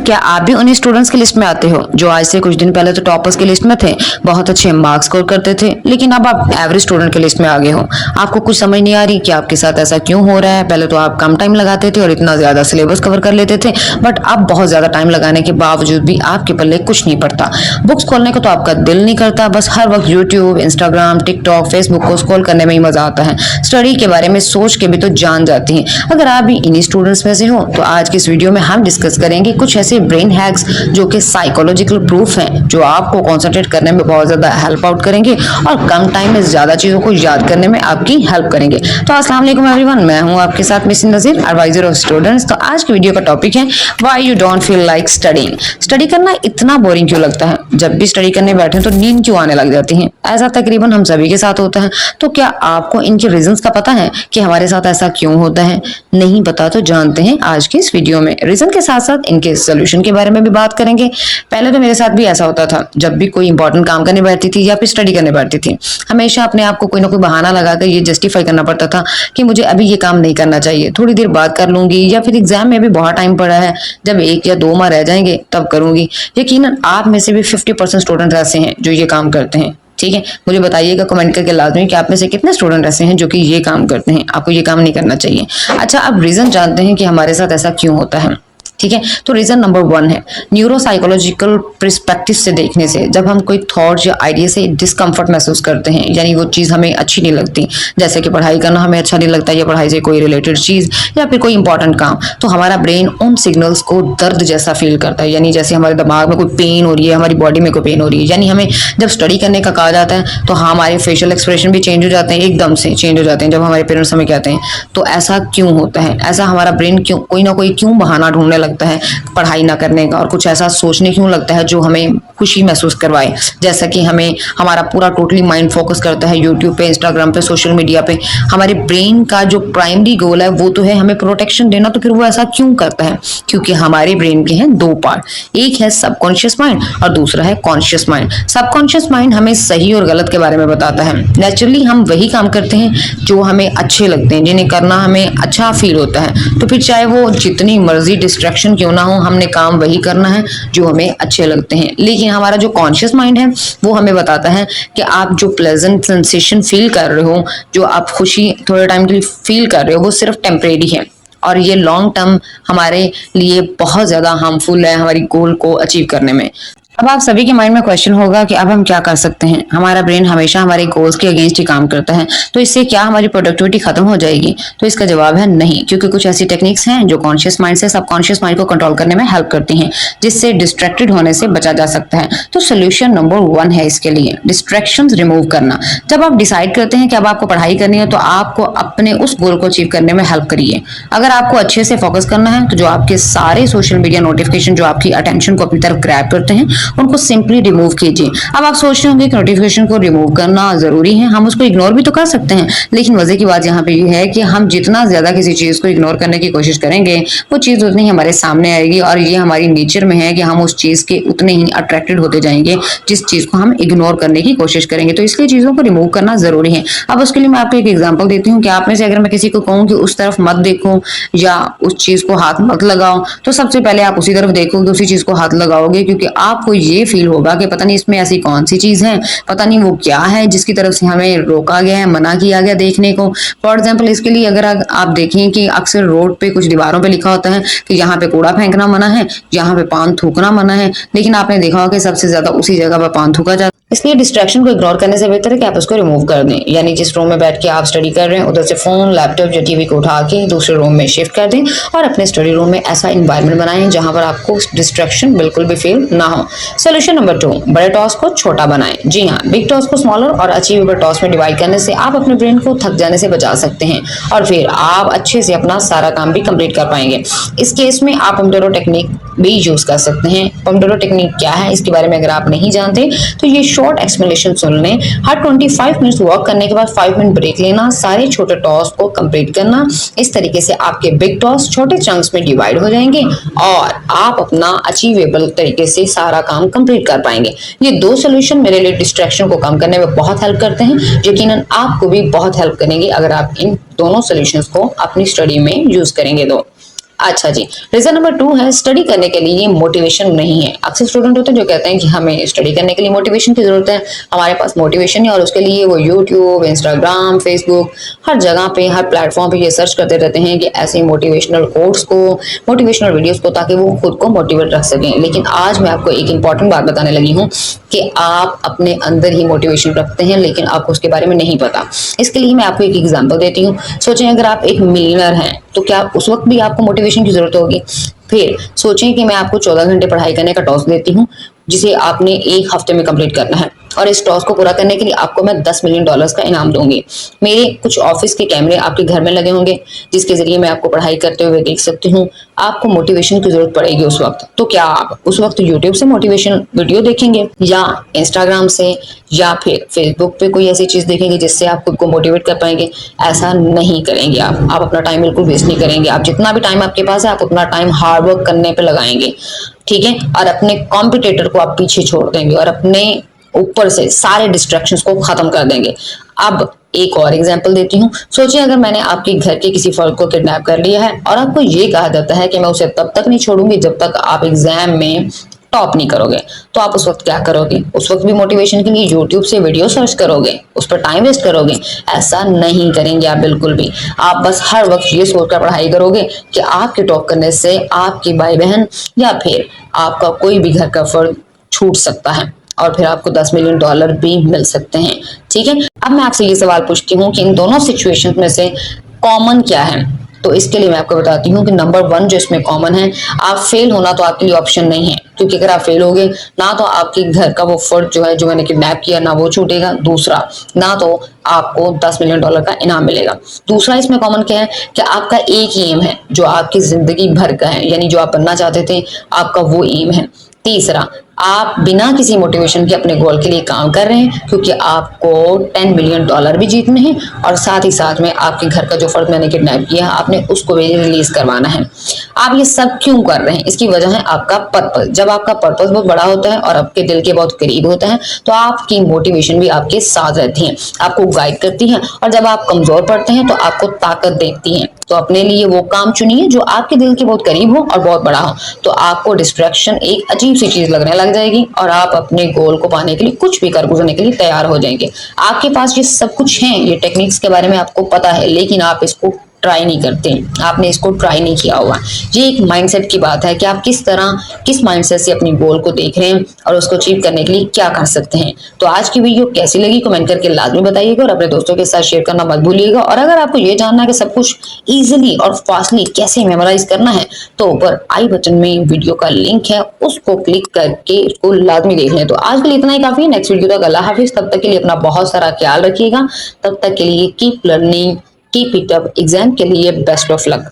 क्या आप भी उन्हीं स्टूडेंट्स की लिस्ट में आते हो जो आज से कुछ दिन पहले तो टॉपर्स की लिस्ट में थे, बहुत अच्छे मार्क्स स्कोर करते थे, लेकिन अब आप एवरेज स्टूडेंट की लिस्ट में आ गए हो। आपको कुछ समझ नहीं आ रही कि आपके साथ ऐसा क्यों हो रहा है। पहले तो आप कम टाइम लगाते थे और इतना ज्यादा सिलेबस कवर कर लेते थे, बट अब बहुत ज्यादा टाइम लगाने के बावजूद भी आपके पल्ले कुछ नहीं पड़ता। बुक्स खोलने को तो आपका दिल नहीं करता, बस हर वक्त यूट्यूब, इंस्टाग्राम, टिकटॉक, फेसबुक को स्क्रॉल करने में ही मजा आता है। स्टडी के बारे में सोच के भी तो जान जाती हैं। अगर आप भी इन्हीं स्टूडेंट्स में से हो तो आज की इस वीडियो में हम डिस्कस करेंगे कुछ ऐसे ब्रेन हैक्स जो कि साइकोलॉजिकल प्रूफ हैं, जो आपको कंसंट्रेट करने में बहुत ज्यादा हेल्प आउट करेंगे और कम टाइम में ज्यादा चीजों को याद करने में आपकी हेल्प करेंगे। तो अस्सलाम वालेकुम एवरीवन, मैं हूं आपके साथ miss Nazir, adviser of students. तो आज की वीडियो का टॉपिक है why you don't feel like studying. Study करना इतना बोरिंग क्यों लगता है? जब भी स्टडी करने बैठे तो नींद क्यों आने लग जाती है? ऐसा तकरीबन हम सभी के साथ होता है। तो क्या आपको इनके रीजंस का पता है कि हमारे साथ ऐसा क्यों होता है? नहीं पता तो जानते हैं आज की इस वीडियो में। रीजन के साथ साथ इनके सोल्यूशन के बारे में भी बात करेंगे। पहले तो मेरे साथ भी ऐसा होता था, जब भी कोई इंपॉर्टेंट काम करने बैठती थी या फिर स्टडी करने बैठती थी, हमेशा अपने आप को कोई ना कोई बहाना लगाकर ये जस्टिफाई करना पड़ता था कि मुझे अभी ये काम नहीं करना चाहिए, थोड़ी देर बाद कर लूंगी, या फिर एग्जाम में भी बहुत टाइम पड़ा है, जब 1 या 2 माह रह जाएंगे तब करूंगी। यकीनन आप में से भी 50% स्टूडेंट ऐसे हैं जो ये काम करते हैं। ठीक है, मुझे बताइएगा कमेंट करके लाजमी कि आप में से कितने स्टूडेंट ऐसे हैं जो कि ये काम करते हैं। आपको ये काम नहीं करना चाहिए। अच्छा, अब रीजन जानते हैं कि हमारे साथ ऐसा क्यों होता है। ठीक है, तो रीजन नंबर 1 है न्यूरोसाइकोलॉजिकल पर्सपेक्टिव से देखने से। जब हम कोई थॉट या आइडिया से डिस्कम्फर्ट महसूस करते हैं, यानी वो चीज हमें अच्छी नहीं लगती, जैसे कि पढ़ाई करना हमें अच्छा नहीं लगता या पढ़ाई से कोई रिलेटेड चीज या फिर कोई इंपॉर्टेंट काम, तो हमारा ब्रेन उन सिग्नल्स को दर्द जैसा फील करता है। यानी जैसे हमारे दिमाग में कोई पेन हो रही है, हमारी बॉडी में कोई पेन हो रही है, यानी हमें जब स्टडी करने का कहा जाता है तो हमारे फेशियल एक्सप्रेशन भी चेंज हो जाते हैं, एकदम से चेंज हो जाते हैं जब हमारे पेरेंट्स हमें कहते हैं। तो ऐसा क्यों होता है? ऐसा हमारा ब्रेन क्यों कोई ना कोई क्यों बहाना ढूंढने लगता है पढ़ाई ना करने का, और कुछ ऐसा सोचने क्यों लगता है जो हमें खुशी महसूस करवाए। जैसा कि हमें हमारा पूरा टोटली माइंड फोकस करता है यूट्यूब पे, इंस्टाग्राम पे, सोशल मीडिया पे। हमारे ब्रेन का जो प्राइमरी गोल है वो तो है हमें प्रोटेक्शन देना, तो फिर वो ऐसा क्यों करता है? क्योंकि हमारे ब्रेन के हैं 2 पार्ट, एक है सबकॉन्शियस माइंड और दूसरा है कॉन्शियस माइंड। सबकॉन्शियस माइंड हमें सही और गलत के बारे में बताता है। नेचुरली हम वही काम करते हैं जो हमें अच्छे लगते हैं, जिन्हें करना हमें अच्छा फील होता है। तो फिर चाहे वो जितनी मर्जी डिस्ट्रैक्शन क्यों ना हो, हमने काम वही करना है जो हमें अच्छे लगते हैं। लेकिन हमारा जो कॉन्शियस माइंड है वो हमें बताता है कि आप जो प्लेजेंट सेंसेशन फील कर रहे हो, जो आप खुशी थोड़े टाइम के लिए फील कर रहे हो, वो सिर्फ टेम्परेरी है और ये लॉन्ग टर्म हमारे लिए बहुत ज्यादा हार्मफुल है हमारी गोल को अचीव करने में। अब आप सभी के माइंड में क्वेश्चन होगा कि अब हम क्या कर सकते हैं? हमारा ब्रेन हमेशा हमारे गोल्स के अगेंस्ट ही काम करता है, तो इससे क्या हमारी प्रोडक्टिविटी खत्म हो जाएगी? तो इसका जवाब है नहीं, क्योंकि कुछ ऐसी टेक्निक्स हैं जो कॉन्शियस माइंड से सबकॉन्शियस माइंड को कंट्रोल करने में हेल्प करती हैं, जिससे डिस्ट्रैक्टेड होने से बचा जा सकता है। तो सोल्यूशन नंबर 1 है इसके लिए डिस्ट्रैक्शंस रिमूव करना। जब आप डिसाइड करते हैं कि अब आपको पढ़ाई करनी है, तो आपको अपने उस गोल को अचीव करने में हेल्प करिए। अगर आपको अच्छे से फोकस करना है तो जो आपके सारे सोशल मीडिया नोटिफिकेशन जो आपकी अटेंशन को अपनी तरफ ग्रैब करते हैं, उनको सिंपली रिमूव कीजिए। अब आप सोच रहे होंगे कि नोटिफिकेशन को रिमूव करना जरूरी है, हम उसको इग्नोर भी तो कर सकते हैं। लेकिन मजे की बात यहाँ पे ये है कि हम जितना ज्यादा किसी चीज को इग्नोर करने की कोशिश करेंगे, वो चीज उतनी ही हमारे सामने आएगी, और ये हमारी नेचर में है कि हम उस चीज के उतने ही अट्रैक्टेड होते जाएंगे जिस चीज को हम इग्नोर करने की कोशिश करेंगे। तो इसलिए चीजों को रिमूव करना जरूरी है। अब उसके लिए मैं आपको एक एग्जाम्पल देती हूँ कि आप में से अगर मैं किसी को कहूँ कि उस तरफ मत देखो या उस चीज को हाथ मत लगाओ, तो सबसे पहले आप उसी तरफ देखोगे, उसी चीज को हाथ लगाओगे, क्योंकि आपको ये फील होगा कि पता नहीं इसमें ऐसी कौन सी चीज है, पता नहीं वो क्या है जिसकी तरफ से हमें रोका गया है, मना किया गया देखने को। फॉर एग्जाम्पल इसके लिए अगर आप देखें कि अक्सर रोड पे कुछ दीवारों पे लिखा होता है कि यहाँ पे कूड़ा फेंकना मना है, यहाँ पे पान थूकना मना है, लेकिन आपने देखा होगा कि सबसे ज्यादा उसी जगह पर पान थूका जाता है। इसलिए डिस्ट्रैक्शन को इग्नोर करने से बेहतर है कि आप उसको रिमूव कर दें। यानी जिस रूम में बैठ के आप स्टडी कर रहे हैं, उधर से फोन, लैपटॉप या टीवी को उठा के दूसरे रूम में शिफ्ट कर दें और अपने स्टडी रूम में ऐसा एनवायरनमेंट बनाएं जहां पर आपको डिस्ट्रैक्शन बिल्कुल भी फील ना हो। सोल्यूशन नंबर 2, बड़े टॉस्क को छोटा बनाएं। जी हाँ, बिग टॉस्क को स्मॉलर और अचीवेबल टॉस्क में डिवाइड करने से आप अपने ब्रेन को थक जाने से बचा सकते हैं और फिर आप अच्छे से अपना सारा काम भी कंप्लीट कर पाएंगे। इस केस में आप पोमोडोरो टेक्निक भी यूज कर सकते हैं। पोमोडोरो टेक्निक क्या है, इसके बारे में अगर आप नहीं जानते तो ये शॉर्ट एक्सप्लेनेशन सुन लें। हर 25 मिनट्स वर्क करने के बाद 5 मिनट ब्रेक लेना, सारे छोटे टॉस्क को कंप्लीट करना। इस तरीके से आपके बिग टॉस्क छोटे चंक्स में डिवाइड हो जाएंगे और आप अपना अचीवेबल तरीके से सारा काम कंप्लीट कर पाएंगे। ये 2 सोल्यूशन मेरे लिए डिस्ट्रैक्शन को कम करने में बहुत हेल्प करते हैं, यकीनन आपको भी बहुत हेल्प करेंगे अगर आप इन दोनों सोल्यूशंस को अपनी स्टडी में यूज करेंगे। अच्छा जी। रीजन नंबर 2 है, स्टडी करने के लिए मोटिवेशन नहीं है। अक्सर स्टूडेंट होते हैं जो कहते हैं कि हमें स्टडी करने के लिए मोटिवेशन की जरूरत है, हमारे पास मोटिवेशन नहीं, और उसके लिए वो यूट्यूब, इंस्टाग्राम, फेसबुक, हर जगह पे, हर प्लेटफॉर्म पे ये सर्च करते रहते हैं कि ऐसे मोटिवेशनल कोट्स को, मोटिवेशनल वीडियोस को, ताकि वो खुद को मोटिवेट रख सकें। लेकिन आज मैं आपको एक इंपॉर्टेंट बात बताने लगी हूँ कि आप अपने अंदर ही मोटिवेशन रखते हैं, लेकिन आपको उसके बारे में नहीं पता। इसके लिए मैं आपको एक एग्जांपल देती हूँ। सोचें अगर आप एक मिलियनर हैं तो क्या उस वक्त भी आपको मोटिवेशन की जरूरत होगी? फिर सोचें कि मैं आपको 14 घंटे पढ़ाई करने का टॉस्क देती हूँ, जिसे आपने एक हफ्ते में कंप्लीट करना है, और इस टॉस्क को पूरा करने के लिए आपको मैं $10 मिलियन का इनाम दूंगी। मेरे कुछ ऑफिस के कैमरे आपके घर में लगे होंगे, जिसके जरिए मैं आपको पढ़ाई करते हुए देख सकती हूँ। आपको मोटिवेशन की जरूरत पड़ेगी उस वक्त, तो क्या आप उस वक्त यूट्यूब से मोटिवेशन वीडियो देखेंगे, या इंस्टाग्राम से, या फिर फेसबुक पे कोई ऐसी चीज देखेंगे जिससे आप खुद को मोटिवेट कर पाएंगे? ऐसा नहीं करेंगे। आप अपना टाइम बिल्कुल वेस्ट नहीं करेंगे। आप जितना भी टाइम आपके पास है, आप उतना टाइम हार्ड वर्क करने पे लगाएंगे, ठीक है, और अपने कॉम्पिटिटर को आप पीछे छोड़ देंगे, और अपने ऊपर से सारे डिस्ट्रैक्शंस को खत्म कर देंगे। अब एक और एग्जांपल देती हूँ। सोचिए अगर मैंने आपके घर के किसी फर्द को किडनैप कर लिया है, और आपको ये कहा जाता है कि मैं उसे तब तक नहीं छोड़ूंगी जब तक आप एग्जाम में टॉप नहीं करोगे, तो आप उस वक्त क्या करोगे? उस वक्त भी मोटिवेशन के लिए यूट्यूब से वीडियो सर्च करोगे, उस पर टाइम वेस्ट करोगे? ऐसा नहीं करेंगे आप बिल्कुल भी। आप बस हर वक्त ये सोचकर पढ़ाई करोगे कि आपके टॉप करने से आपकी भाई बहन या फिर आपका कोई भी घर का फर्द छूट सकता है, और फिर आपको $10 मिलियन भी मिल सकते हैं, ठीक है। अब मैं आपसे ये सवाल पूछती हूँ कि इन दोनों सिचुएशन में से कॉमन क्या है? तो इसके लिए मैं आपको बताती हूँ कि नंबर 1 जो इसमें कॉमन है, आप फेल होना तो आपके लिए ऑप्शन नहीं है, क्योंकि अगर आप फेल होगे ना तो आपके घर का वो फर्द जो है, जो मैंने किडनैप किया, ना वो छूटेगा, दूसरा ना तो आपको $10 मिलियन का इनाम मिलेगा। दूसरा इसमें कॉमन क्या है कि आपका एक ही एम है जो आपकी जिंदगी भर का है, यानी जो आप बनना चाहते थे, आपका वो एम है। तीसरा, आप बिना किसी मोटिवेशन के अपने गोल के लिए काम कर रहे हैं, क्योंकि आपको $10 मिलियन भी जीतने हैं, और साथ ही साथ में आपके घर का जो फर्द मैंने किडनैप किया, आपने उसको भी रिलीज करवाना है। आप ये सब क्यों कर रहे हैं? इसकी वजह है आपका पर्पस। जब आपका पर्पस बहुत बड़ा होता है और आपके दिल के बहुत करीब होता है, तो आपकी मोटिवेशन भी आपके साथ रहती है, आपको गाइड करती है, और जब आप कमजोर पड़ते हैं तो आपको ताकत देती है। तो अपने लिए वो काम चुनिए जो आपके दिल के बहुत करीब हो और बहुत बड़ा हो, तो आपको डिस्ट्रैक्शन एक अजीब सी चीज लगने लग जाएगी, और आप अपने गोल को पाने के लिए कुछ भी कर गुजरने के लिए तैयार हो जाएंगे। आपके पास ये सब कुछ है, ये टेक्निक्स के बारे में आपको पता है, लेकिन आप इसको ट्राई नहीं करते, आपने इसको ट्राई नहीं किया होगा। ये एक माइंडसेट की बात है कि आप किस माइंडसेट से अपनी गोल को देख रहे हैं, और उसको अचीव करने के लिए क्या कर सकते हैं। तो आज की वीडियो कैसी लगी कमेंट करके लाजमी बताइएगा, और अपने दोस्तों के साथ शेयर करना मत भूलिएगा। और अगर आपको ये जानना है कि सब कुछ इजीली और फास्टली कैसे मेमोराइज करना है, तो ऊपर आई बटन में वीडियो का लिंक है, उसको क्लिक करके उसको लाजमी देख लें। तो आज के लिए इतना ही काफी है। नेक्स्ट वीडियो तक अल्लाह हाफिज। तब तक के लिए अपना बहुत सारा ख्याल रखिएगा। तब तक के लिए keep learning, keep it up. Exam के लिए बेस्ट ऑफ लक।